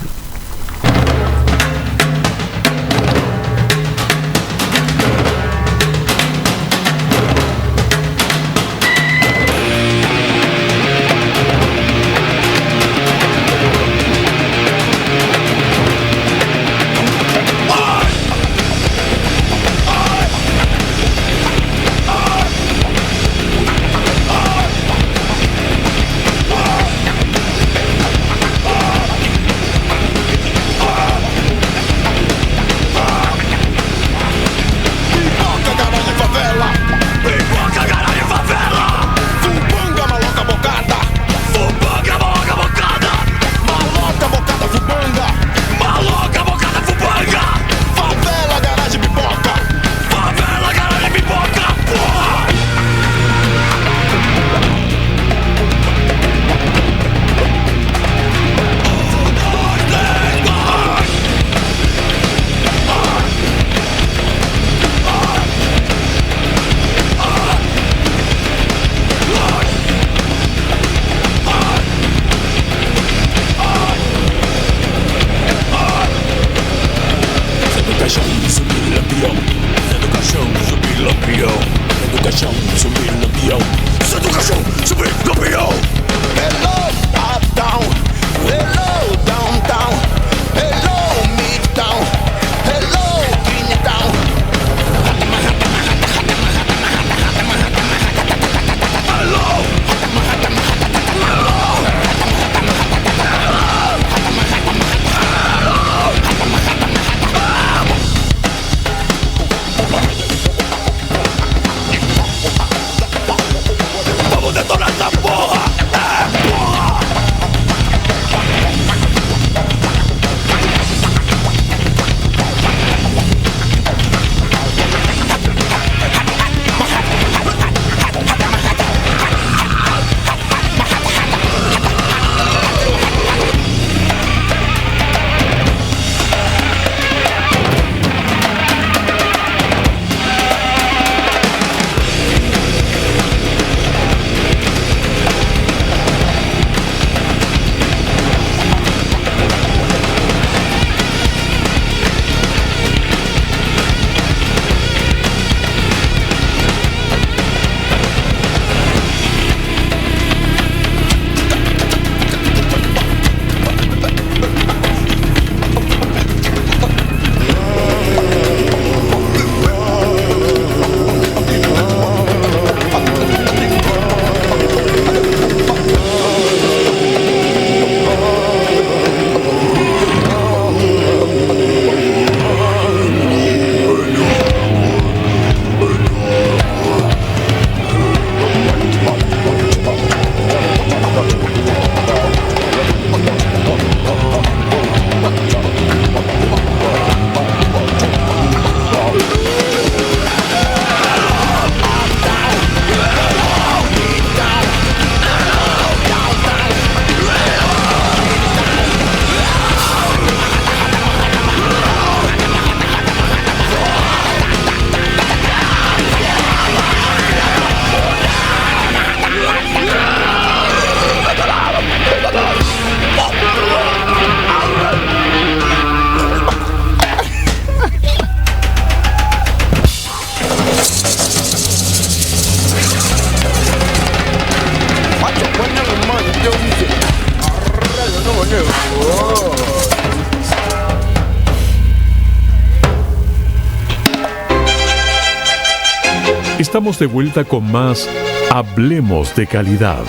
Estamos de vuelta con más Hablemos de Calidad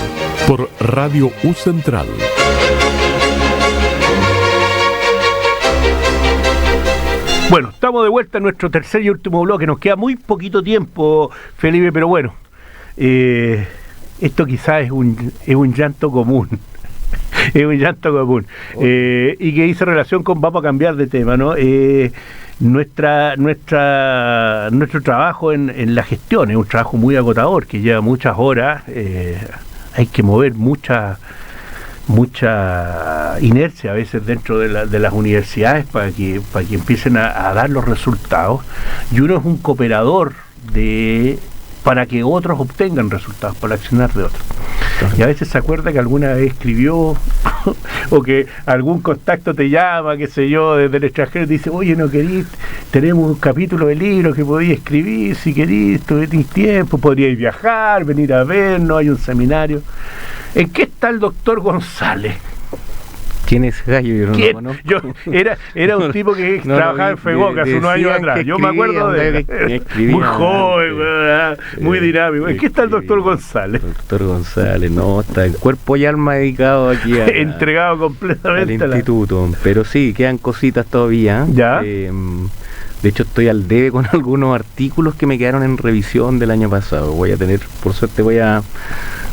por Radio U Central. Bueno, estamos de vuelta en nuestro tercer y último bloque. Nos queda muy poquito tiempo, Felipe, pero bueno, esto quizás es un llanto común. Es un llanto común. Y que hizo relación con, vamos a cambiar de tema, ¿no? Nuestro trabajo en la gestión es un trabajo muy agotador, que lleva muchas horas. Hay que mover mucha inercia a veces dentro de las universidades para que empiecen a dar los resultados, y uno es un cooperador para que otros obtengan resultados, para accionar de otros. Y a veces se acuerda que alguna vez escribió o que algún contacto te llama, qué sé yo, desde el extranjero, y te dice, oye, no querís, tenemos un capítulo de libro que podías escribir, si querís, tenés tiempo, podríais viajar, venir a vernos, hay un seminario. ¿En qué está el doctor González? ¿Quién es Gallo? Yo no lo conozco. Era un tipo que trabajaba en Fegoca hace unos años atrás. Yo me acuerdo de él. Muy joven, muy dinámico. ¿En qué está el doctor González? El doctor González, no, está en cuerpo y alma dedicado aquí entregado completamente al instituto. Pero sí, quedan cositas todavía. ¿Ya? De hecho, estoy al debe con algunos artículos que me quedaron en revisión del año pasado. Por suerte voy a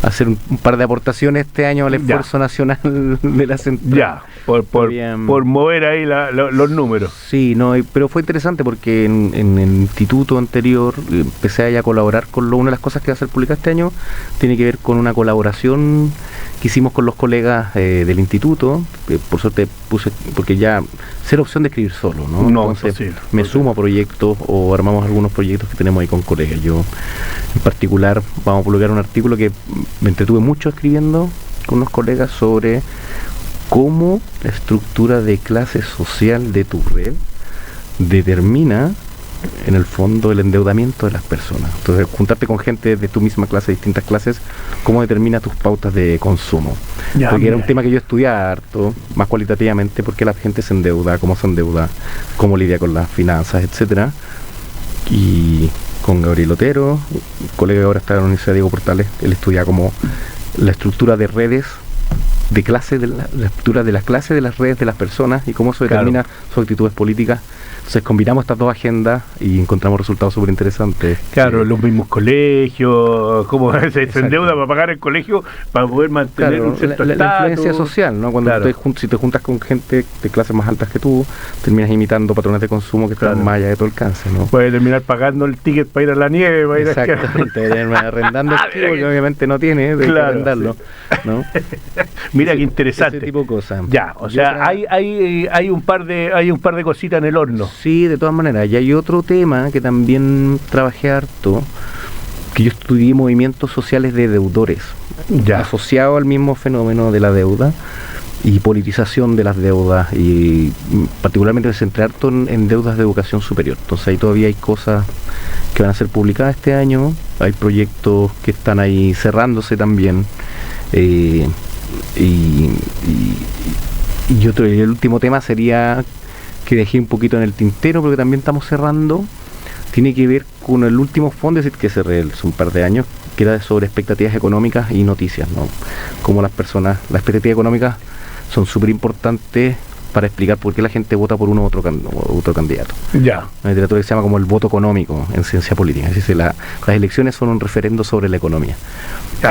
hacer un par de aportaciones este año al esfuerzo nacional de la central. Ya, por mover ahí los números. Sí, no, pero fue interesante porque en el instituto anterior empecé a colaborar con una de las cosas que va a ser publicada este año, tiene que ver con una colaboración que hicimos con los colegas del instituto. Por suerte puse, porque ya cero opción de escribir solo, ¿no? Entonces posible, me sumo a proyectos o armamos algunos proyectos que tenemos ahí con colegas. Yo en particular vamos a publicar un artículo que me entretuve mucho escribiendo con unos colegas sobre cómo la estructura de clase social de tu red determina en el fondo el endeudamiento de las personas. Entonces, juntarte con gente de tu misma clase, distintas clases, cómo determina tus pautas de consumo. Porque era un tema que yo estudiaba harto, más cualitativamente, porque la gente se endeuda, cómo lidia con las finanzas, etcétera. Y con Gabriel Otero, un colega que ahora está en la Universidad Diego Portales, él estudia como la estructura de redes de clase, la estructura de las clases de las redes de las personas y cómo eso determina sus actitudes políticas. Entonces combinamos estas dos agendas y encontramos resultados súper interesantes. Claro, los mismos colegios, cómo se endeuda para pagar el colegio, para poder mantener un cierto estatus. La influencia social, ¿no? Cuando si te juntas con gente de clases más altas que tú, terminas imitando patrones de consumo que están más allá de tu alcance, ¿no? Puedes terminar pagando el ticket para ir a la nieve, para ir a esquiar. Exactamente, arrendando el ticket, porque obviamente no tiene, de arrendarlo, ¿no? Mira qué interesante. Ese tipo de cosas. Ya, o sea, hay un par de cositas en el horno. Sí, de todas maneras. Y hay otro tema que también trabajé harto, que yo estudié movimientos sociales de deudores, asociado al mismo fenómeno de la deuda y politización de las deudas, y particularmente me centré harto en deudas de educación superior. Entonces ahí todavía hay cosas que van a ser publicadas este año, hay proyectos que están ahí cerrándose también, y el último tema sería, que dejé un poquito en el tintero, pero que también estamos cerrando, tiene que ver con el último fondo que cerré hace un par de años, que era sobre expectativas económicas y noticias, ¿no? Cómo las expectativas económicas son súper importantes para explicar por qué la gente vota por uno u otro candidato. Ya. Una literatura que se llama como el voto económico en ciencia política. Es decir, las elecciones son un referendo sobre la economía.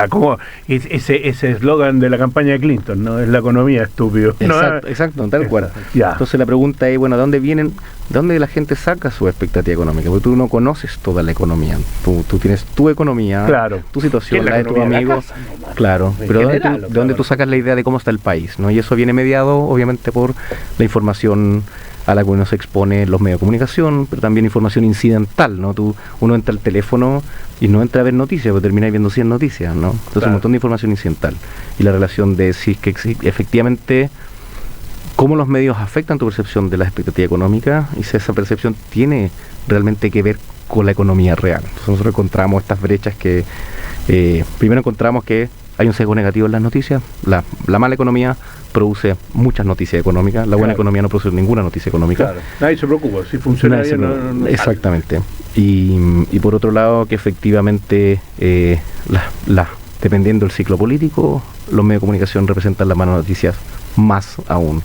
Como ese eslogan de la campaña de Clinton, ¿no? Es la economía, estúpido. Exacto, tal cual. Ya. Entonces la pregunta es, bueno, ¿de dónde la gente saca su expectativa económica? Porque tú no conoces toda la economía. Tú tienes tu economía, tu situación, la de tu amigo. Claro, pero ¿de dónde tú sacas la idea de cómo está el país? ¿No? Y eso viene mediado, obviamente, por la información a la que uno se expone en los medios de comunicación, pero también información incidental, ¿no? Uno entra al teléfono y no entra a ver noticias, pero termina viendo 100 noticias, ¿no? Entonces un montón de información incidental. Y la relación de si es que efectivamente cómo los medios afectan tu percepción de la expectativa económica y si esa percepción tiene realmente que ver con la economía real. Entonces nosotros encontramos estas brechas que primero encontramos que hay un sesgo negativo en las noticias. La mala economía produce muchas noticias económicas, la buena economía no produce ninguna noticia económica. Claro. Nadie se preocupa, si funciona bien, no. Exactamente. Y por otro lado, que efectivamente, dependiendo del ciclo político, los medios de comunicación representan las malas noticias más aún,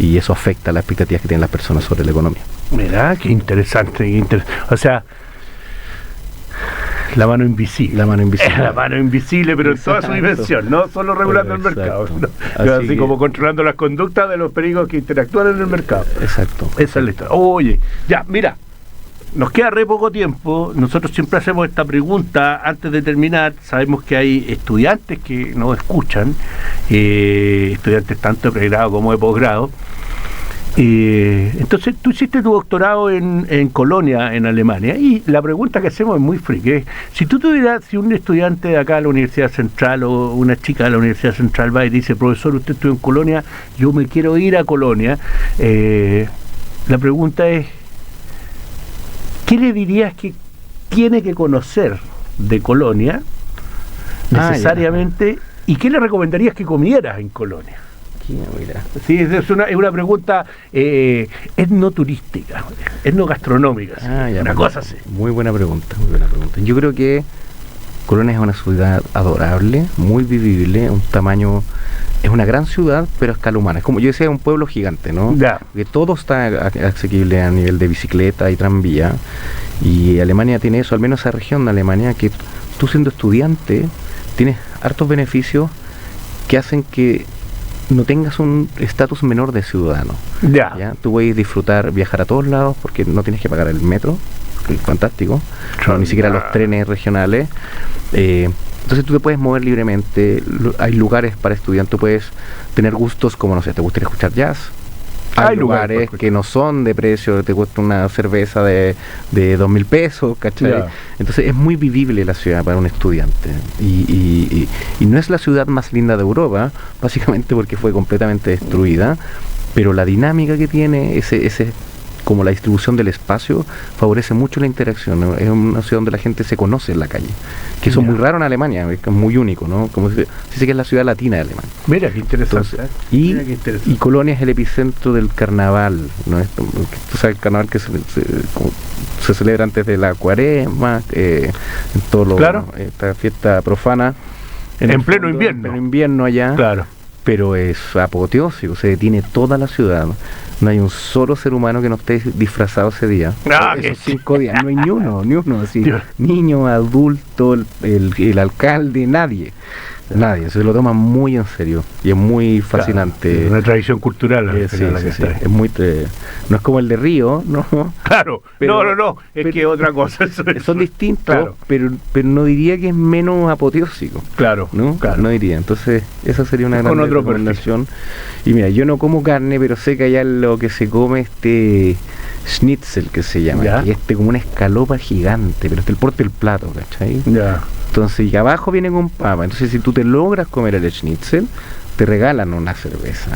y eso afecta las expectativas que tienen las personas sobre la economía. Mirá, qué interesante, o sea, la mano invisible. La mano invisible. La mano invisible, pero en toda su dimensión, no solo regulando el mercado, ¿no? Así como controlando las conductas de los perigos que interactúan en el mercado. Exacto. Esa es la historia. Oye, ya, mira, nos queda re poco tiempo. Nosotros siempre hacemos esta pregunta antes de terminar. Sabemos que hay estudiantes que nos escuchan, estudiantes tanto de pregrado como de posgrado. Entonces, tú hiciste tu doctorado en Colonia, en Alemania, y la pregunta que hacemos es muy friki. Si un estudiante de acá de la Universidad Central o una chica de la Universidad Central va y dice, profesor, usted estudió en Colonia, yo me quiero ir a Colonia, la pregunta es, ¿qué le dirías que tiene que conocer de Colonia necesariamente, y qué le recomendarías que comieras en Colonia? Sí, es una pregunta etnoturística, etnogastronómica, una cosa así. Muy buena pregunta, muy buena pregunta. Yo creo que Colonia es una ciudad adorable, muy vivible, un tamaño, es una gran ciudad, pero a escala humana. Es como yo decía, un pueblo gigante, ¿no? Ya. Que todo está asequible a nivel de bicicleta y tranvía, y Alemania tiene eso, al menos esa región de Alemania, que tú siendo estudiante tienes hartos beneficios que hacen que no tengas un estatus menor de ciudadano. ¿Ya? Tú puedes disfrutar, viajar a todos lados porque no tienes que pagar el metro, que es fantástico, ni siquiera los trenes regionales. Entonces tú te puedes mover libremente, hay lugares para estudiantes, tú puedes tener gustos como, no sé, te gustaría escuchar jazz. Hay lugares que no son de precio, te cuesta una cerveza de 2.000 pesos, ¿cachai? Yeah. Entonces es muy vivible la ciudad para un estudiante. Y no es la ciudad más linda de Europa, básicamente porque fue completamente destruida, pero la dinámica que tiene, como la distribución del espacio, favorece mucho la interacción. Es una ciudad donde la gente se conoce en la calle, que eso es muy raro en Alemania, es muy único, ¿no? Como se dice que es la ciudad latina de Alemania. Mira, qué interesante. Entonces, y Colonia es el epicentro del carnaval, ¿no? Tú sabes, el carnaval que se celebra antes de la Cuaresma, en todo lo, esta fiesta profana. En pleno invierno. En pleno invierno allá. Claro. Pero es apoteósico, se detiene toda la ciudad. No hay un solo ser humano que no esté disfrazado ese día. Esos 5 días, no hay ni uno, así. Niño, adulto, el alcalde, nadie, se lo toma muy en serio y es muy fascinante. Claro, una tradición cultural. Sí, es muy no es como el de Río, ¿no? Claro, pero, es que otra cosa. Son distintos, claro. pero no diría que es menos apoteósico. Claro, ¿no? Claro. No diría. Entonces, esa sería una gran recomendación. Y mira, yo no como carne, pero sé que allá lo que se come schnitzel, que se llama, y como una escalopa gigante, pero es del porte del plato, ¿cachai? Ya. Entonces, y abajo viene con papa. Entonces, si tú te logras comer el schnitzel, te regalan una cerveza.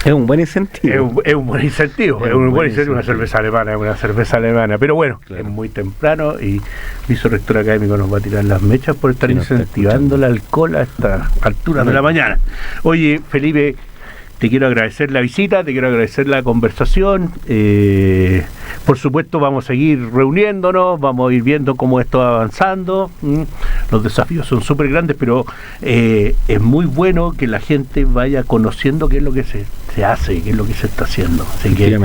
Es un buen incentivo. Es un buen incentivo. Una cerveza alemana. Pero bueno, claro. Es muy temprano y mi rector académico nos va a tirar las mechas por estar incentivando el alcohol a esta altura de la mañana. Oye, Felipe, te quiero agradecer la visita, te quiero agradecer la conversación. Por supuesto, vamos a seguir reuniéndonos, vamos a ir viendo cómo esto va avanzando. Los desafíos son súper grandes, pero es muy bueno que la gente vaya conociendo qué es lo que se hace, qué es lo que se está haciendo. Así que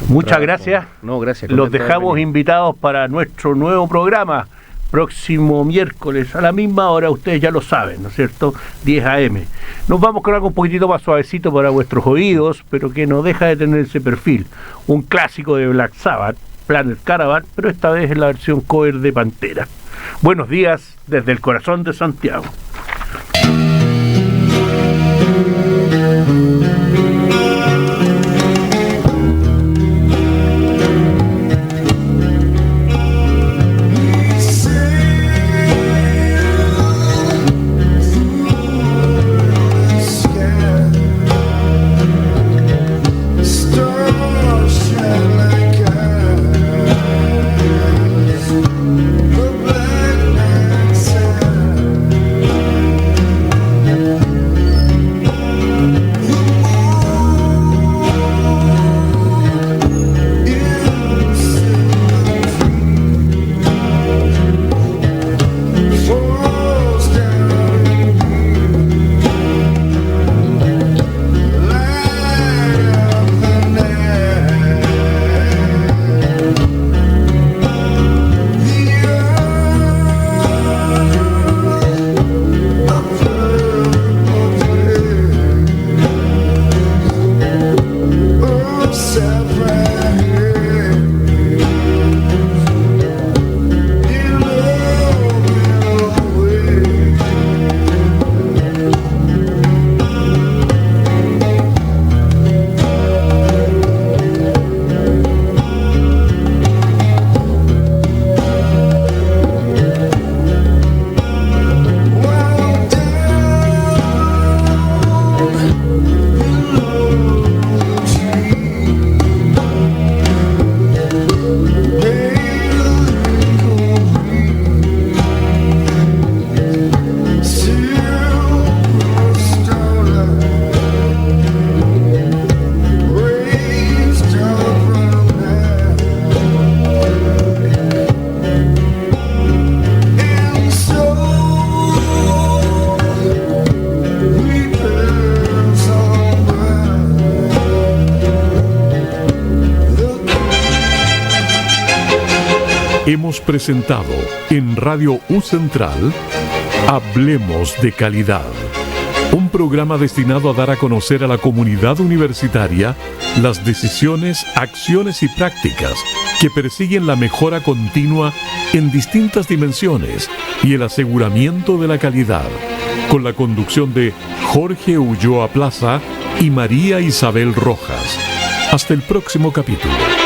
muchas gracias. Gracias. Los dejamos invitados para nuestro nuevo programa. Próximo miércoles a la misma hora, ustedes ya lo saben, ¿no es cierto? 10 a.m. Nos vamos con algo un poquitito más suavecito para vuestros oídos, pero que no deja de tener ese perfil. Un clásico de Black Sabbath, Planet Caravan, pero esta vez en la versión cover de Pantera. Buenos días desde el corazón de Santiago. Hemos presentado en Radio U Central Hablemos de Calidad, un programa destinado a dar a conocer a la comunidad universitaria las decisiones, acciones y prácticas que persiguen la mejora continua en distintas dimensiones y el aseguramiento de la calidad, con la conducción de Jorge Ulloa Plaza y María Isabel Rojas. Hasta el próximo capítulo.